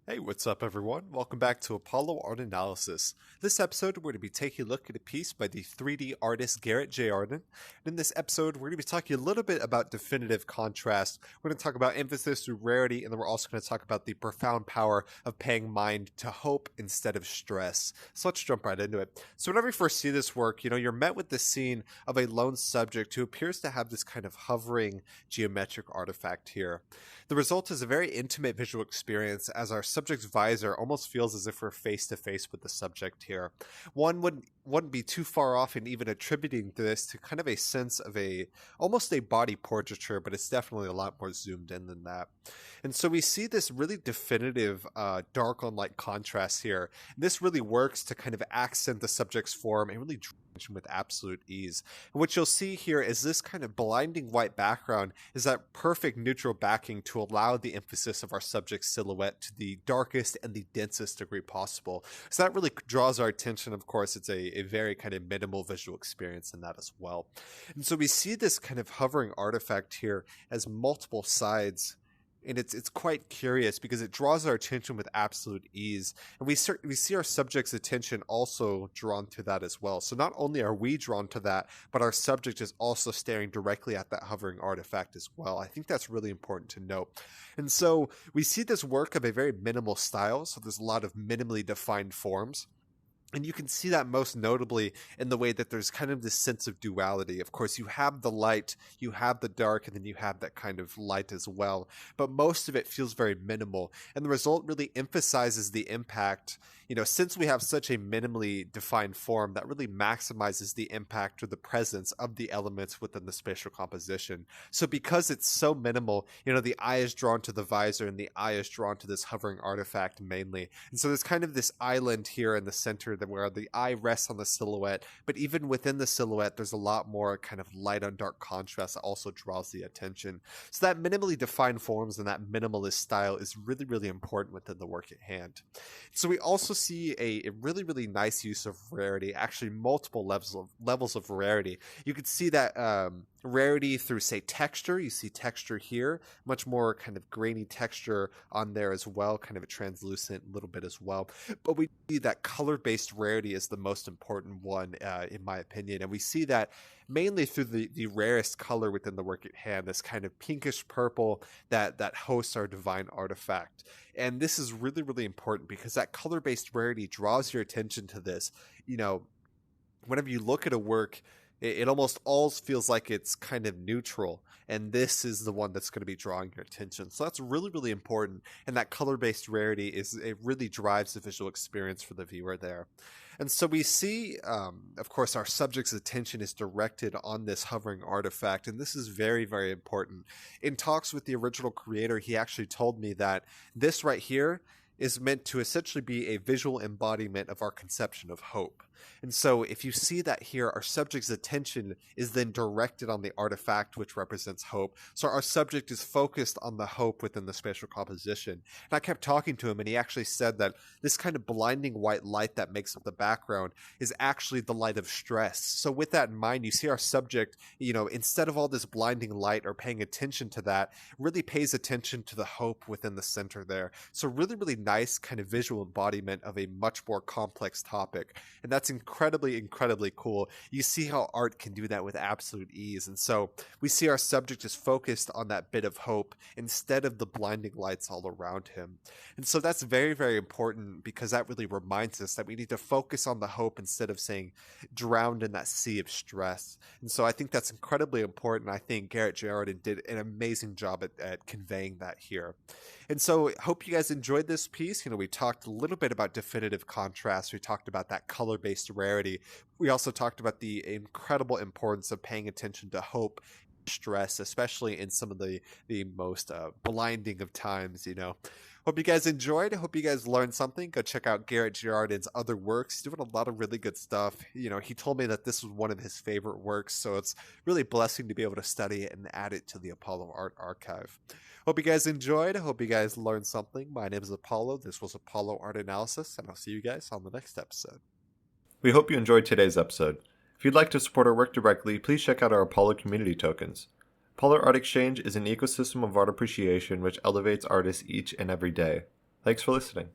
Hey, what's up, everyone? Welcome back to Apollo Art Analysis. This episode, we're going to be taking a look at a piece by the 3D artist Garrett Jayordan. And in this episode, we're going to be talking a little bit about definitive contrast. We're going to talk about emphasis through rarity, and then we're also going to talk about the profound power of paying mind to hope instead of stress. So let's jump right into it. So whenever you first see this work, you're met with the scene of a lone subject who appears to have this kind of hovering geometric artifact here. The result is a very intimate visual experience as our subject's visor almost feels as if we're face to face with the subject here. One wouldn't be too far off in even attributing this to kind of a sense of almost a body portraiture, but it's definitely a lot more zoomed in than that. And so we see this really definitive dark on light contrast here. This really works to kind of accent the subject's form and really with absolute ease. And what you'll see here is this kind of blinding white background is that perfect neutral backing to allow the emphasis of our subject's silhouette to the darkest and the densest degree possible. So that really draws our attention. Of course, it's a very kind of minimal visual experience in that as well. And so we see this kind of hovering artifact here as multiple sides. And it's quite curious because it draws our attention with absolute ease. And we see our subject's attention also drawn to that as well. So not only are we drawn to that, but our subject is also staring directly at that hovering artifact as well. I think that's really important to note. And so we see this work of a very minimal style. So there's a lot of minimally defined forms. And you can see that most notably in the way that there's kind of this sense of duality. Of course, you have the light, you have the dark, and then you have that kind of light as well. But most of it feels very minimal. And the result really emphasizes the impact. Since we have such a minimally defined form, that really maximizes the impact or the presence of the elements within the spatial composition. So because it's so minimal, the eye is drawn to the visor and the eye is drawn to this hovering artifact mainly. And so there's kind of this island here in the center where the eye rests on the silhouette, but even within the silhouette, there's a lot more kind of light on dark contrast that also draws the attention. So that minimally defined forms and that minimalist style is really, really important within the work at hand. So we also see a really, really nice use of rarity, actually multiple levels of rarity. You could see that rarity through, say, texture. You see texture here, much more kind of grainy texture on there as well, kind of a translucent little bit as well. But we see that color-based rarity is the most important one, in my opinion. And we see that mainly through the rarest color within the work at hand, this kind of pinkish purple that hosts our divine artifact. And this is really, really important because that color-based rarity draws your attention to this. Whenever you look at a work, it almost all feels like it's kind of neutral, and this is the one that's going to be drawing your attention. So that's really, really important, and that color-based rarity it really drives the visual experience for the viewer there. And so we see, of course, our subject's attention is directed on this hovering artifact, and this is very, very important. In talks with the original creator, he actually told me that this right here is meant to essentially be a visual embodiment of our conception of hope. And so if you see that here, our subject's attention is then directed on the artifact, which represents hope. So our subject is focused on the hope within the spatial composition. And I kept talking to him, and he actually said that this kind of blinding white light that makes up the background is actually the light of stress. So with that in mind, you see our subject, instead of all this blinding light or paying attention to that, really pays attention to the hope within the center there. So really, really nice kind of visual embodiment of a much more complex topic. And that's incredibly, incredibly cool. You see how art can do that with absolute ease. And so we see our subject is focused on that bit of hope instead of the blinding lights all around him. And so that's very, very important because that really reminds us that we need to focus on the hope instead of saying drowned in that sea of stress. And so I think that's incredibly important. I think Garrett Jayordan did an amazing job at conveying that here. And so I hope you guys enjoyed this piece. We talked a little bit about definitive contrast. We talked about that color-based rarity. We also talked about the incredible importance of paying attention to hope, stress, especially in some of the most blinding of times. Hope you guys enjoyed. Hope you guys learned something. Go check out Garrett Jayordan's other works. He's doing a lot of really good stuff. He told me that this was one of his favorite works, so it's really a blessing to be able to study it and add it to the Apollo Art Archive. Hope you guys enjoyed. Hope you guys learned something. My name is Apollo. This was Apollo Art Analysis, and I'll see you guys on the next episode. We hope you enjoyed today's episode. If you'd like to support our work directly, please check out our Apollo community tokens. Apollo Art Exchange is an ecosystem of art appreciation which elevates artists each and every day. Thanks for listening.